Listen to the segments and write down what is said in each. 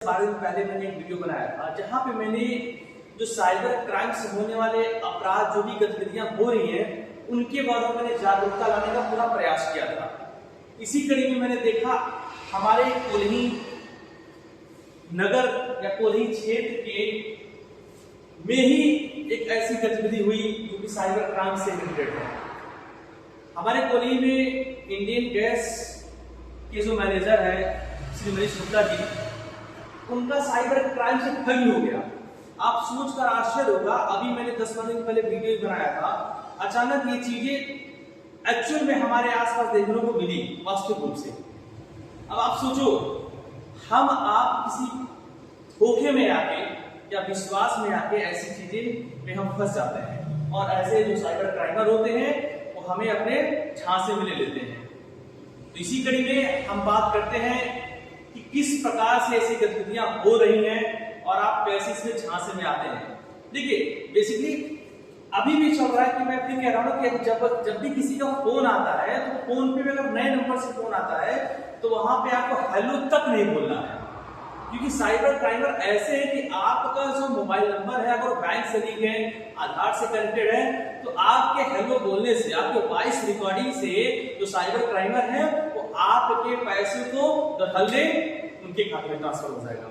12 दिन पहले मैंने एक वीडियो बनाया था जहां पे मैंने जो साइबर क्राइम से होने वाले अपराध जो भी गतिविधियां हो रही हैं उनके बारे में मैंने जागरूकता लाने का पूरा प्रयास किया था। इसी कड़ी में मैंने देखा हमारे कोल्ही नगर या कोल्ही क्षेत्र के में ही एक ऐसी गतिविधि हुई जो कि साइबर क्राइम से रिलेटेड है। हमारे कोल्ही में इंडियन गैस के जो मैनेजर है श्री मनीष गुप्ता जी, उनका साइबर क्राइम से ठगी हो गया। आप सोचकर आश्चर्य होगा, अभी मैंने 10 दिन पहले वीडियो बनाया था, अचानक ये चीजें एक्चुअल में हमारे आसपास देखने को मिली वास्तविक रूप से। अब आप सोचो, हम आप किसी धोखे में आके या विश्वास में आके ऐसी चीजें में हम फंस जाते हैं और ऐसे जो साइबर क्राइमर होते हैं वो हमें अपने झांसे में ले लेते हैं। तो इसी कड़ी में हम बात करते हैं कि किस प्रकार से ऐसी गतिविधियां हो रही हैं और आप कैसे इसमें झांसे में आते हैं। देखिए, बेसिकली अभी भी चल रहा है कि मैं फिर कह रहा हूं कि जब भी किसी का फोन आता है तो फोन पे अगर नए नंबर से फोन आता है तो वहां पे आपको हेलो तक नहीं बोलना है, क्योंकि साइबर क्राइमर ऐसे है कि आपका जो मोबाइल नंबर है अगर बैंक से लिंक है, आधार से कनेक्टेड है, तो आपके हेलो बोलने से, आपके वॉइस रिकॉर्डिंग से जो साइबर क्राइमर है वो आपके पैसे को धड़ल्ले उनके खाते में ट्रांसफर हो जाएगा।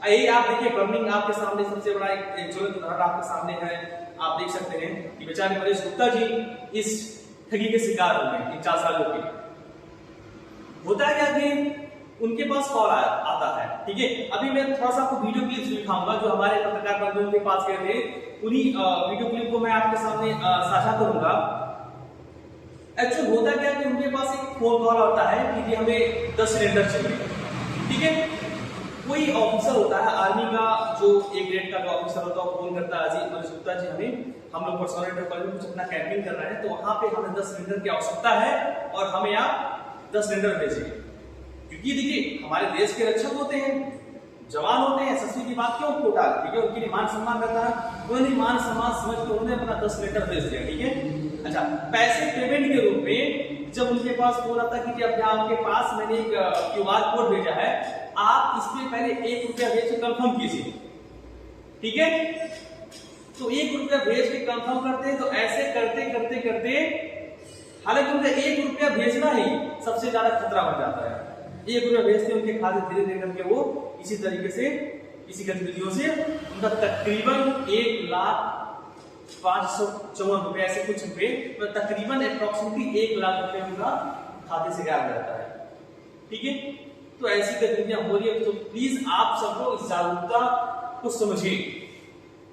यही आप देखिए, बर्निंग आपके सामने सबसे बड़ा एक ज्वलंत उदाहरण आपके सामने है। आप देख सकते हैं कि बेचारे मनीष गुप्ता जी इस ठगी के शिकार हो गए। 4 सालों के होता है क्या कि उनके पास कॉल आता है, ठीक है। अभी मैं थोड़ा सा आपको वीडियो क्लिप्स दिखाऊंगा जो हमारे पत्रकार बंधुओं के पास गए थे, उन्हीं वीडियो क्लिप को मैं आपके सामने साझा करूंगा। एक्चुअली होता क्या कि उनके पास एक फोन कॉल आता है कि हमें 10 सिलेंडर चाहिए, ठीक है। कोई ऑफिसर होता है आर्मी का, जो एक ग्रेड का जो ऑफिसर होता है, वो फोन करता है, अजीत मनीष गुप्ता जी हम लोग पर्सनल कॉलेज में कुछ अपना कैंपिंग कर रहे हैं, तो वहां पे हमें 10 सिलेंडर की आवश्यकता है और हमें आप 10 सिलेंडर भेजिए। क्योंकि देखिए, हमारे देश के रक्षक होते हैं, जवान होते हैं, एसएसबी की बात क्यों उठा, ठीक है, उनके लिए मान सम्मान रहता है, उन्होंने मान सम्मान समझ के उन्होंने अपना 10 सिलेंडर भेज दिया, ठीक है। अच्छा, पैसे पेमेंट के रूप में जब उनके पास फोन आता है कि अब आपके पास मैंने एक क्यूआर कोड भेजा है, आप इस पे पहले 1 रुपया भेज के कंफर्म कीजिए, ठीक है। तो 1 रुपया भेज के कंफर्म करते हैं, तो ऐसे करते करते करते हालांकि उनका 1 रुपया भेजना ही सबसे ज्यादा खतरा बन जाता है। 1 रुपया भेजते हैं, उनके खाते धीरे धीरे करके वो इसी तरीके से, इसी गतिविधियों से उनका तकरीबन 1,05,54 रुपए ऐसे कुछ रुपए, तो तकरीबन अप्रोक्सीमेटली 1 लाख रुपए उनका खाते से गायब रहता है, ठीक है। तो ऐसी गतिविधियां हो रही है, तो प्लीज आप सब लोग इस जागरूकता को समझिए।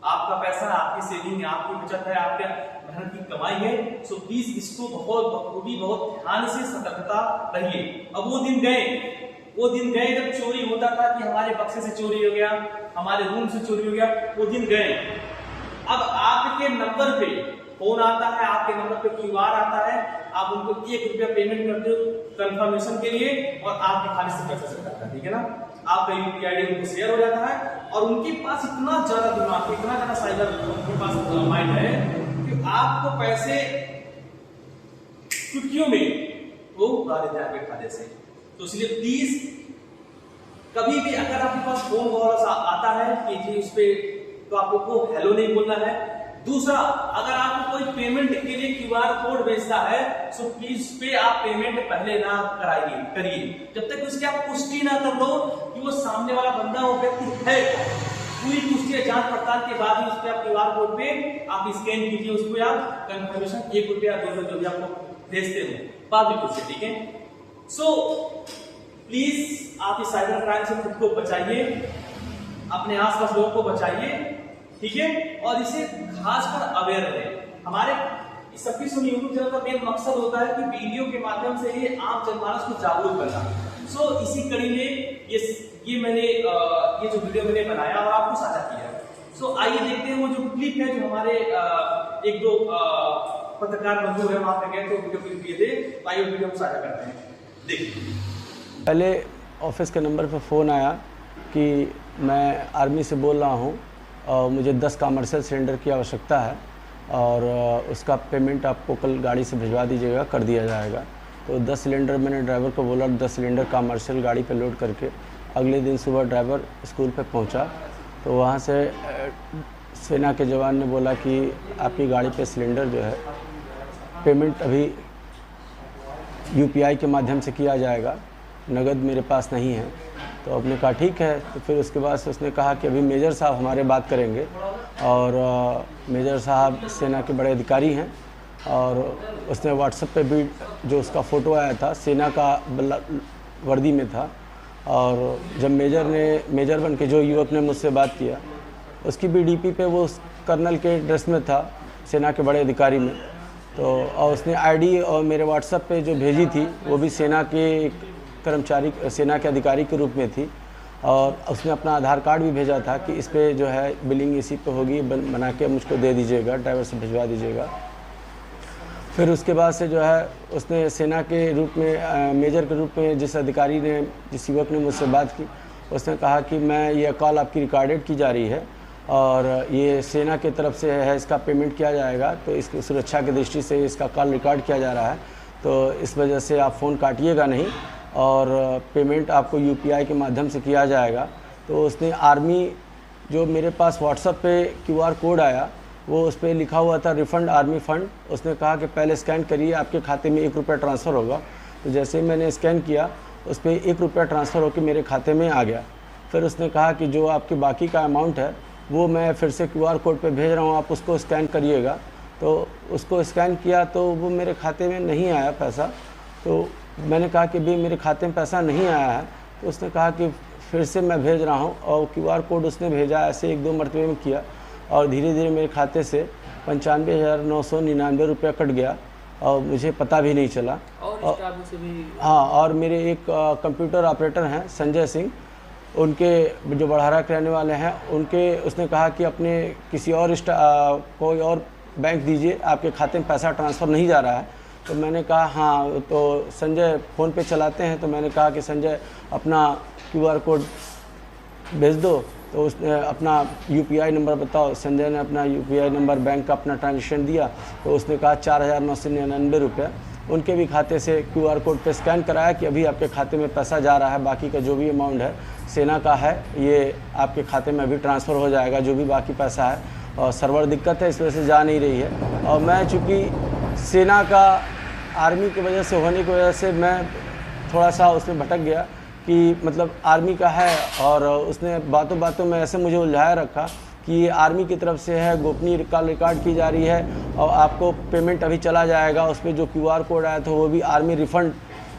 आपका पैसा, आपकी सेविंग है, आपकी बचत है, आपके मेहनत की कमाई है, सो प्लीज इसको बहुत बखूबी, बहुत ध्यान से सतर्कता रहिए। अब वो दिन गए जब चोरी होता था कि हमारे बक्से से चोरी हो गया, हमारे रूम से चोरी हो गया, वो दिन गए। अब आपके नंबर पे फोन आता है, आपके नंबर पे क्यूआर आता है, आप उनको 1 रुपया पेमेंट करते हो कंफर्मेशन के लिए और आपके खाते से पैसा चल जाता है, ठीक है ना। आपका यूपीआई आईडी उनको शेयर हो जाता है और उनके पास इतना ज्यादा दिमाग, इतना ज्यादा साइबर उनके पास माइंड है कि आपको पैसे चुटकियों में वो उड़ा देते हैं आपके खाते से। तो इसलिए प्लीज कभी भी अगर आपके पास फोन कॉल आता है कि जी उस पे, तो आपको हेलो नहीं बोलना है। दूसरा, अगर आपको कोई पेमेंट के लिए क्यूआर कोड भेजता है, सो प्लीज पे आप पेमेंट पहले ना करिए जब तक उसकी आप पुष्टि ना कर लो कि वो सामने वाला बंदा, वो व्यक्ति है। पूरी पुष्टि जांच पड़ताल के बाद ही उस पर आप क्यूआर कोड पे आप स्कैन कीजिए, उसको आप कंफर्मेशन 1 रुपया 2 रुपया जो भी आपको भेजते हो बाद में कुछ, ठीक है। सो प्लीज आप इस साइबर क्राइम से खुद को बचाइए, अपने आसपास लोगों को बचाइए, ठीक है। और इसे खासकर अवेयर रहे। हमारे इस सबकी सुनी यूट्यूब चैनल का मेन मकसद होता है कि वीडियो के माध्यम से ही आम जनमानस को जागरूक करना। सो इसी कड़ी में ये मैंने ये जो वीडियो मैंने बनाया और आपको साझा किया। सो आइए देखते हैं वो जो क्लिप है जो हमारे 1-2 पत्रकार बंधु है वहां पे गए तो वीडियो क्लिप दिए थे, आइए वीडियो को साझा करते हैं। देखिए, पहले ऑफिस के नंबर पर फ़ोन आया कि मैं आर्मी से बोल रहा हूँ और मुझे 10 कमर्शियल सिलेंडर की आवश्यकता है और उसका पेमेंट आपको कल गाड़ी से भिजवा दीजिएगा, कर दिया जाएगा। तो 10 सिलेंडर मैंने ड्राइवर को बोला, 10 सिलेंडर कमर्शियल गाड़ी पे लोड करके अगले दिन सुबह ड्राइवर स्कूल पे पहुंचा तो वहाँ से सेना के जवान ने बोला कि आपकी गाड़ी पे सिलेंडर जो है पेमेंट अभी यूपीआई के माध्यम से किया जाएगा, नगद मेरे पास नहीं है। तो आपने कहा ठीक है। तो फिर उसके बाद से उसने कहा कि अभी मेजर साहब हमारे बात करेंगे, और मेजर साहब सेना के बड़े अधिकारी हैं, और उसने व्हाट्सएप पे भी जो उसका फ़ोटो आया था सेना का वर्दी में था, और जब मेजर बन के जो युवक ने मुझसे बात किया उसकी भी डीपी पे वो कर्नल के ड्रेस में था, सेना के बड़े अधिकारी में। तो और उसने आईडी और मेरे व्हाट्सएप पे जो भेजी थी वो भी सेना के एक कर्मचारी, सेना के अधिकारी के रूप में थी, और उसने अपना आधार कार्ड भी भेजा था कि इस पे जो है बिलिंग इसी पे होगी, बना के मुझको दे दीजिएगा, ड्राइवर से भिजवा दीजिएगा। फिर उसके बाद से जो है उसने सेना के रूप में, मेजर के रूप में जिस अधिकारी ने, जिस युवक ने मुझसे बात की, उसने कहा कि मैं ये कॉल आपकी रिकॉर्डेड की जा रही है और ये सेना की तरफ से है, इसका पेमेंट किया जाएगा, तो इसकी सुरक्षा की दृष्टि से इसका कॉल रिकॉर्ड किया जा रहा है, तो इस वजह से आप फ़ोन काटिएगा नहीं और पेमेंट आपको यूपीआई के माध्यम से किया जाएगा। तो उसने आर्मी, जो मेरे पास व्हाट्सएप पे क्यूआर कोड आया वो उस पर लिखा हुआ था रिफ़ंड आर्मी फ़ंड। उसने कहा कि पहले स्कैन करिए, आपके खाते में 1 रुपया ट्रांसफ़र होगा। तो जैसे ही मैंने स्कैन किया उस पर 1 रुपया ट्रांसफ़र होकर मेरे खाते में आ गया। फिर उसने कहा कि जो आपके बाकी का अमाउंट है वो मैं फिर से क्यूआर कोड पे भेज रहा हूँ, आप उसको स्कैन करिएगा। तो उसको स्कैन किया तो वो मेरे खाते में नहीं आया पैसा। तो मैंने कहा कि भाई मेरे खाते में पैसा नहीं आया है। तो उसने कहा कि फिर से मैं भेज रहा हूँ, और क्यूआर कोड उसने भेजा, ऐसे 1-2 मरतबे में किया, और धीरे धीरे मेरे खाते से 95,999 रुपया कट गया और मुझे पता भी नहीं चला। और से भी हाँ, और मेरे एक कंप्यूटर ऑपरेटर हैं संजय सिंह, उनके जो बढ़ारा के रहने वाले हैं, उनके उसने कहा कि अपने किसी और कोई और बैंक दीजिए, आपके खाते में पैसा ट्रांसफ़र नहीं जा रहा है। तो मैंने कहा हाँ, तो संजय फ़ोन पे चलाते हैं, तो मैंने कहा कि संजय अपना क्यूआर कोड भेज दो। तो उसने अपना यूपीआई नंबर बताओ। संजय ने अपना यूपीआई नंबर, बैंक का अपना ट्रांजेक्शन दिया, तो उसने कहा 4,999 रुपये उनके भी खाते से क्यूआर कोड पे स्कैन कराया कि अभी आपके खाते में पैसा जा रहा है, बाकी का जो भी अमाउंट है सेना का है ये आपके खाते में अभी ट्रांसफ़र हो जाएगा, जो भी बाकी पैसा है। और सर्वर दिक्कत है, इस वजह से जा नहीं रही है। और मैं चूँकि सेना का आर्मी की वजह से होने की वजह से मैं थोड़ा सा उसमें भटक गया कि मतलब आर्मी का है, और उसने बातों बातों में ऐसे मुझे उलझाया रखा कि ये आर्मी की तरफ से है, गोपनीय कॉल रिकॉर्ड की जा रही है और आपको पेमेंट अभी चला जाएगा। उस पर जो क्यूआर कोड आया था वो भी आर्मी रिफ़ंड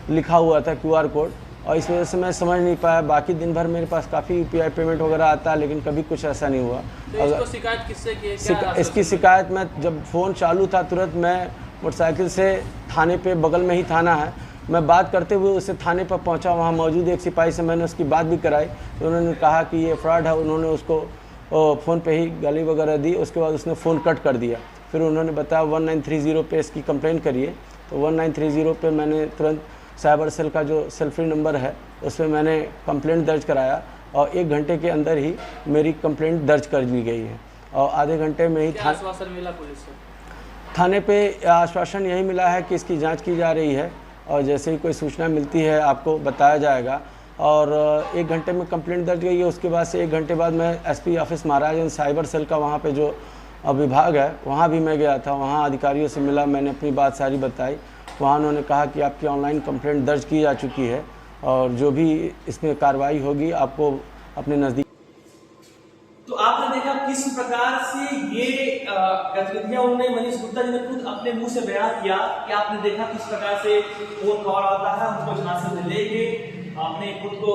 लिखा हुआ था क्यूआर कोड, और इस वजह से मैं समझ नहीं पाया। बाकी दिन भर मेरे पास काफ़ी यूपीआई पेमेंट वगैरह आता है, लेकिन कभी कुछ ऐसा नहीं हुआ। तो इसको शिकायत किससे की? इसकी शिकायत मैं जब फ़ोन चालू था तुरंत मैं मोटरसाइकिल से थाने पे, बगल में ही थाना है, मैं बात करते हुए उससे थाने पर पहुंचा। वहां मौजूद एक सिपाही से मैंने उसकी बात भी कराई, तो उन्होंने कहा कि ये फ्रॉड है। उन्होंने उसको फ़ोन पे ही गाली वगैरह दी। उसके बाद उसने फ़ोन कट कर दिया। फिर उन्होंने बताया 1930 पे इसकी कंप्लेंट करिए। तो 1930 पे मैंने तुरंत साइबर सेल का जो सेल फ्री नंबर है उस पर मैंने कंप्लेंट दर्ज कराया, और 1 घंटे के अंदर ही मेरी कंप्लेंट दर्ज कर ली गई है, और आधे घंटे में ही आश्वासन मिला पुलिस से? थाने पे आश्वासन यही मिला है कि इसकी जांच की जा रही है, और जैसे ही कोई सूचना मिलती है आपको बताया जाएगा। और 1 घंटे में कंप्लेंट दर्ज गई है। उसके बाद से 1 घंटे बाद मैं SP office Maharajganj cyber cell का वहाँ पे जो विभाग है वहाँ भी मैं गया था। वहाँ अधिकारियों से मिला, मैंने अपनी बात सारी बताई। वहाँ उन्होंने कहा कि आपकी ऑनलाइन कंप्लेंट दर्ज की जा चुकी है, और जो भी इसमें कार्रवाई होगी आपको अपने नज़दीक। तो आपने देखा किस प्रकार से ये गतिविधियां उन्होंने, मनीष गुप्ता जी ने खुद अपने मुंह से बयान किया कि आपने देखा किस प्रकार से फोन कॉल आता है, उनको झांसे में लेके आपने खुद को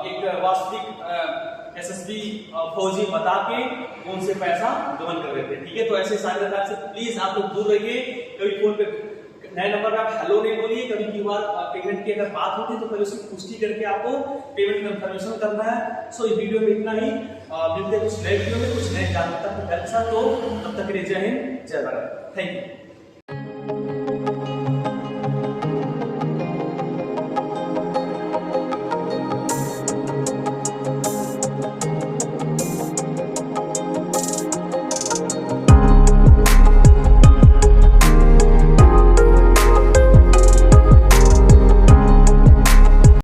एक वास्तविक एसएसबी फौजी बता के उनसे पैसा गबन कर रहे थे। ठीक है, तो ऐसे साइबर अटैक से प्लीज आप लोग दूर रहिए। कभी फोन पे नए नंबर पे आप हेलो नहीं बोलिए। कभी क्यूआर पेमेंट की अगर बात होती है तो पहले उसकी पुष्टि करके आपको पेमेंट कंफर्मेशन करना है। सो इस वीडियो में इतना ही। मिलते हैं कुछ नए वीडियो में कुछ नए जानकारी के साथ। तो तब तक के लिए जय हिंद, जय भारत। Thank you.